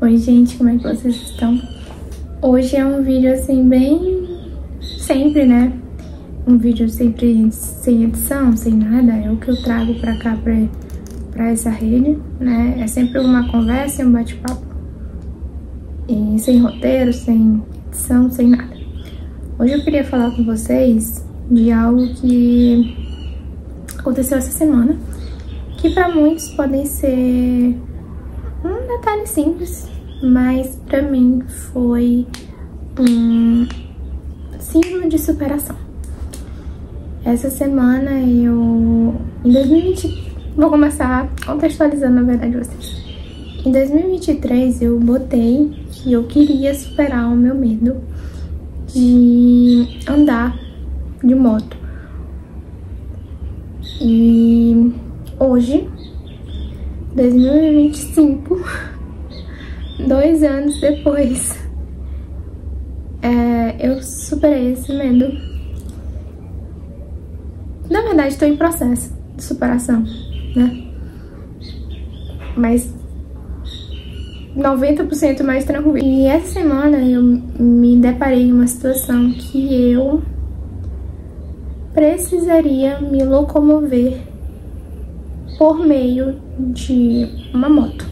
Oi gente, como é que vocês estão? Hoje é um vídeo assim bem... sempre, né? Um vídeo sempre sem edição, sem nada. É o que eu trago pra cá, pra essa rede, né? É sempre uma conversa, um bate-papo. E sem roteiro, sem edição, sem nada. Hoje eu queria falar com vocês de algo que aconteceu essa semana, que pra muitos podem ser um detalhe simples, mas pra mim foi um símbolo de superação. Essa semana em 2020, vou começar contextualizando na verdade vocês. Em 2023 eu botei que eu queria superar o meu medo de andar de moto. E hoje, 2025, 2 anos depois, eu superei esse medo. Na verdade, estou em processo de superação, né? Mas 90% mais tranquilo. E essa semana eu me deparei em uma situação que eu precisaria me locomover por meio de uma moto,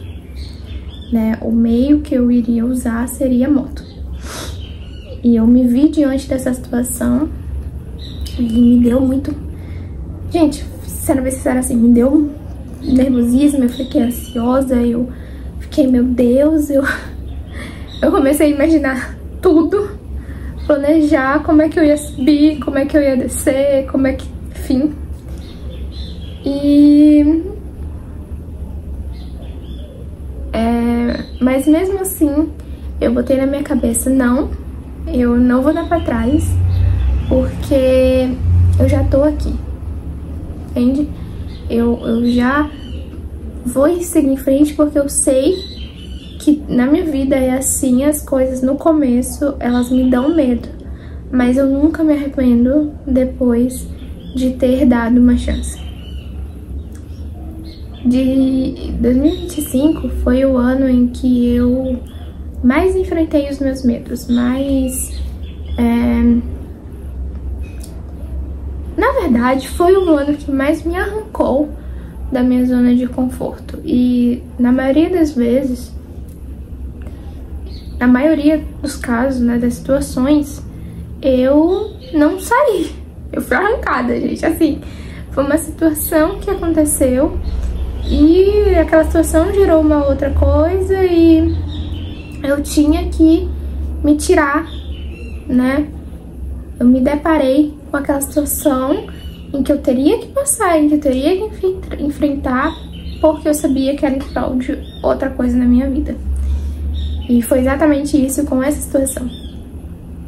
né? O meio que eu iria usar seria a moto. E eu me vi diante dessa situação e me deu muito... Gente, sendo bem sincera assim, me deu nervosismo, eu fiquei ansiosa, eu fiquei, meu Deus, eu comecei a imaginar tudo, planejar como é que eu ia subir, como é que eu ia descer, como é que... enfim. Mas mesmo assim, eu botei na minha cabeça, não, eu não vou dar pra trás, porque eu já tô aqui, entende? Eu já vou seguir em frente porque eu sei que na minha vida é assim, as coisas no começo, elas me dão medo, mas eu nunca me arrependo depois de ter dado uma chance. De 2025 foi o ano em que eu mais enfrentei os meus medos, mas na verdade foi o ano que mais me arrancou da minha zona de conforto. E na maioria das vezes, na maioria dos casos, né, das situações, eu não saí, eu fui arrancada, gente. Assim, foi uma situação que aconteceu e aquela situação gerou uma outra coisa e eu tinha que me tirar, né? Eu me deparei com aquela situação em que eu teria que passar, em que eu teria que enfrentar, porque eu sabia que era em prol de outra coisa na minha vida. E foi exatamente isso com essa situação.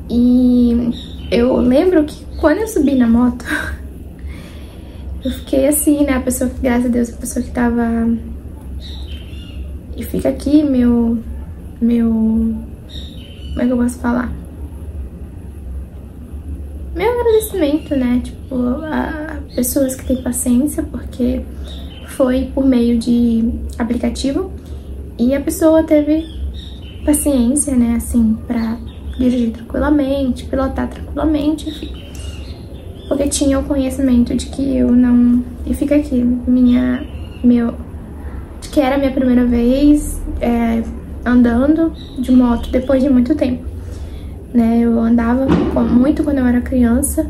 E eu lembro que quando eu subi na moto, eu fiquei assim, né? A pessoa que, graças a Deus, a pessoa que tava... E fica aqui meu... Como é que eu posso falar? Meu agradecimento, né? Tipo, a pessoas que têm paciência, porque foi por meio de aplicativo. E a pessoa teve paciência, né? Assim, pra dirigir tranquilamente, pilotar tranquilamente, enfim. Porque tinha o conhecimento de que eu não... E fica aqui, de que era a minha primeira vez andando de moto depois de muito tempo, né? Eu andava muito quando eu era criança.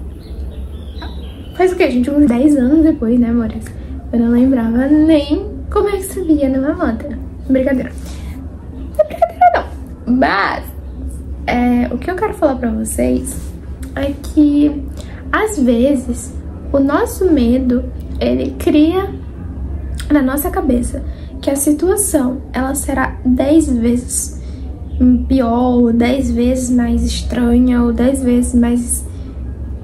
Faz o que, gente? Uns 10 anos depois, né, amores? Eu não lembrava nem como é que subia numa moto. Brincadeira. Não é brincadeira, não. Mas, o que eu quero falar pra vocês é que às vezes, o nosso medo, ele cria na nossa cabeça que a situação, ela será 10 vezes pior, ou 10 vezes mais estranha, ou 10 vezes mais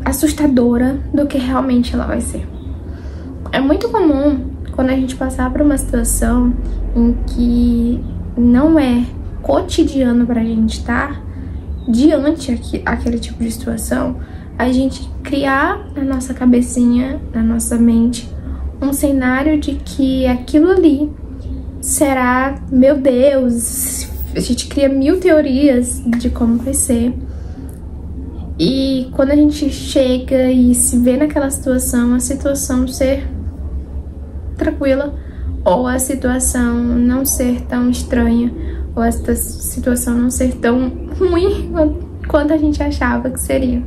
assustadora do que realmente ela vai ser. É muito comum, quando a gente passar por uma situação em que não é cotidiano pra gente estar diante aquele tipo de situação, a gente criar na nossa cabecinha, na nossa mente, um cenário de que aquilo ali será, meu Deus, A gente cria 1000 teorias de como vai ser. E quando a gente chega e se vê naquela situação, a situação ser tranquila, ou a situação não ser tão estranha, ou a situação não ser tão ruim quanto a gente achava que seria.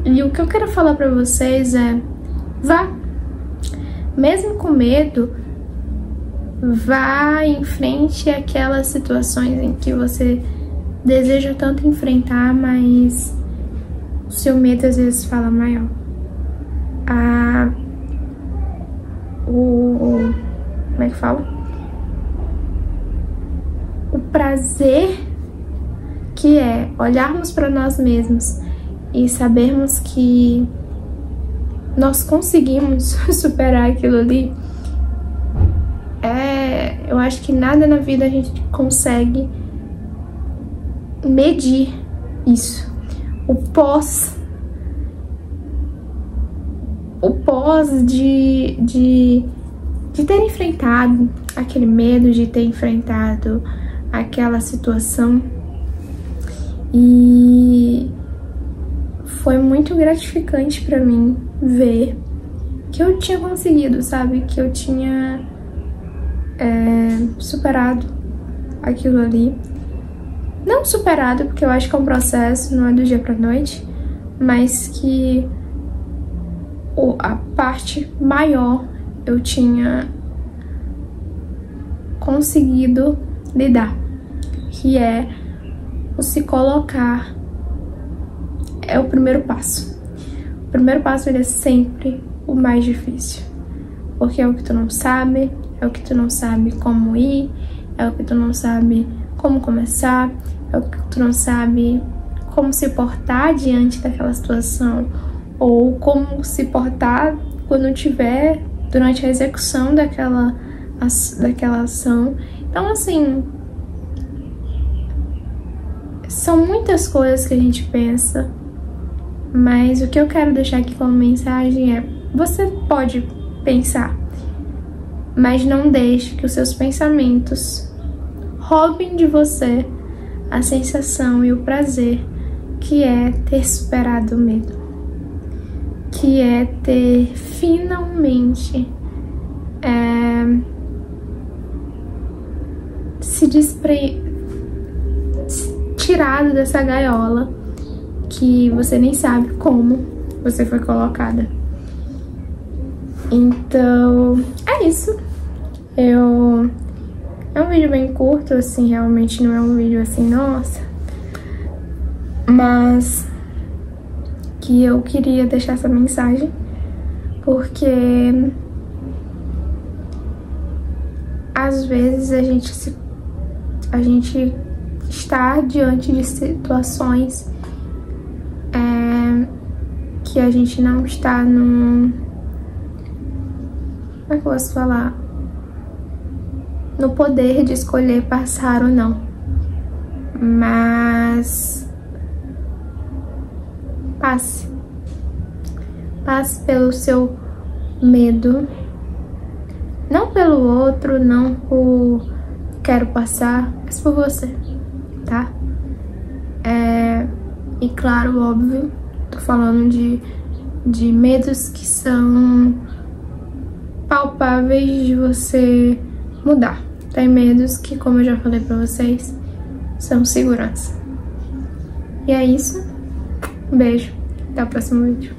E o que eu quero falar pra vocês é: vá. Mesmo com medo, vá em frente àquelas situações em que você deseja tanto enfrentar, mas o seu medo às vezes fala maior. Como é que fala? O prazer que é olharmos para nós mesmos e sabermos que nós conseguimos superar aquilo ali. Eu acho que nada na vida a gente consegue medir isso. O pós de ter enfrentado aquele medo, de ter enfrentado aquela situação. E foi muito gratificante pra mim ver que eu tinha conseguido, sabe? Que eu tinha superado aquilo ali. Não superado, porque eu acho que é um processo, não é do dia pra noite, mas que a parte maior eu tinha conseguido lidar, que é o se colocar. É o primeiro passo. O primeiro passo, ele é sempre o mais difícil, porque é o que tu não sabe, é o que tu não sabe como ir, é o que tu não sabe como começar, é o que tu não sabe como se portar diante daquela situação, ou como se portar quando tiver durante a execução daquela ação. Então, assim, são muitas coisas que a gente pensa, mas o que eu quero deixar aqui como mensagem é: você pode pensar, mas não deixe que os seus pensamentos roubem de você a sensação e o prazer que é ter superado o medo, que é ter finalmente tirado dessa gaiola que você nem sabe como você foi colocada. Então, é isso. É um vídeo bem curto, assim, realmente não é um vídeo assim, nossa. Mas que eu queria deixar essa mensagem, porque às vezes a gente está diante de situações que a gente não está no... Como é que eu posso falar? No poder de escolher passar ou não. Mas passe. Passe pelo seu medo. Não pelo outro, não por quero passar, mas por você, tá? E claro, óbvio, tô falando de medos que são palpáveis de você mudar. Tem medos que, como eu já falei pra vocês, são segurança. E é isso. Um beijo. Até o próximo vídeo.